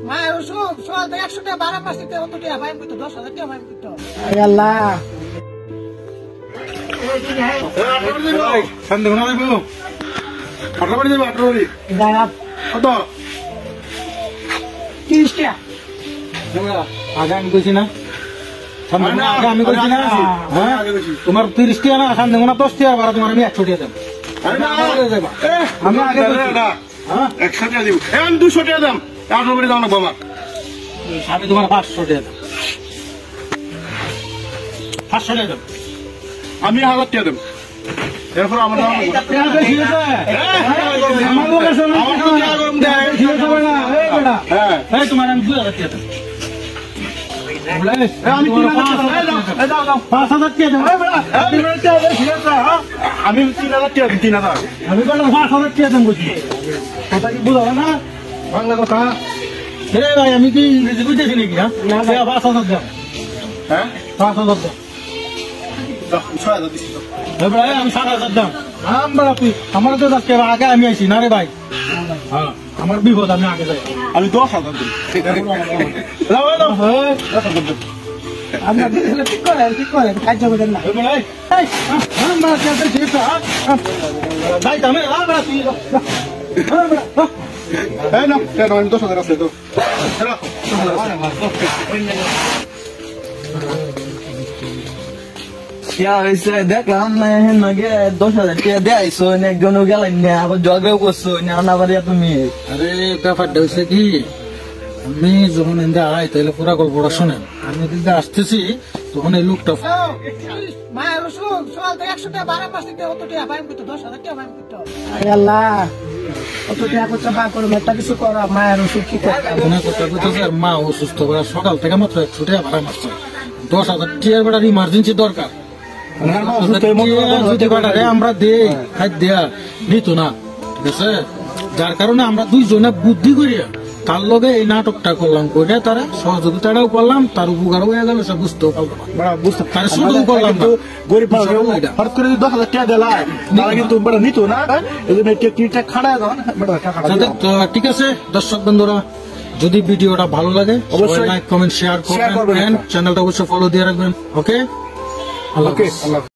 মায়ের ওষুধ সকাল থেকে 100 টাকা বাড়া মাস দিতে অত টাকা ভাই কইতো 10,000 টাকা ভাই কইতো আল্লাহ সন্দেহ না দেবো ফটো করে দেবো ফটো করে দাঁড়া কত 30 টাকা আগে আমি কইছি না আমি কইছি না হ্যাঁ তোমার 30 টাকা না আসান দেবো না 10 টাকা বাড়া তোমার আমি 100 টাকা দেব আমি আগে একসাথে দিব এখন 200 টাকা দাম 800 করে দাও না বাবা আমি তোমার 500 টাকা দেব 500 টাকা দেব আমি 1000 টাকা দেব এরপর আমরা তোমার আমি 2000 টাকা দেব আমি 5000 টাকা দেব আমি 3000 টাকা 3000 আমি বললাম 5000 টাকা দেব বুঝি কথা কি বুঝাবো না বাংলা কথা রে ভাই আমি কি ইংরেজি বুঝতেছি নাকি হ্যাঁ 5000 দেব হ্যাঁ 5000 দেব আমি 7000 দাম আমার তো আজকে আগে আমি আইছি না রে ভাই হ্যাঁ আমার বিপদ আমি আগে যাই আমি 10,000 দিই আপনার ঠিক করেন কাজ হবে না ভাই তুমি এই না 10,000 আছে তো দেখলাম 10,000 টাকা দেয়ছো একজন গেলেন না আবার ঝগড়াও করছো না আবার তুমি আরে ব্যাপারটা হয়েছে কি আমি যখন এনতে আড়াই তাহলে পুরা গল্পটা শোনেন আমি এদিকে আসতেছি তখন এই লোকটা মায়ের ওষুধ সকাল থেকে 100 টাকা বাড়া মাস দিতে অত টাকা ভাই কইতো 10,000 টাকা ভাই কইতো আল্লাহ অত টাকা করতে বা করো একটা কিছু করো মায়ের ওষুধ কি করতে আর মা অসুস্থ করা সকাল থেকে মাত্র 100 টাকা ভাড়া মারছে 10,000 টাকার বেড়ার ইমার্জেন্সি দরকার আমরা দেই খাই দেয়া নিত না ঠিক আছে যার কারণে আমরা দুইজনে বুদ্ধি করিয়া তার লগে এই নাটকটা করলাম করে তারা সহযোগিতাটাও করলাম তার উপকার হয়ে গেল সে বুঝতেও পারলাম তার শুরু করলাম গরিব হঠাৎ করে 10,000 টাকা দিলাই তারা কিন্তু নিত না এই জন্য খাড়া ঠিক আছে দর্শক বন্ধুরা যদি ভিডিওটা ভালো লাগে অবশ্যই লাইক কমেন্ট শেয়ার করবেন চ্যানেলটা অবশ্যই ফলো দিয়ে রাখবেন ওকে আল্লাহ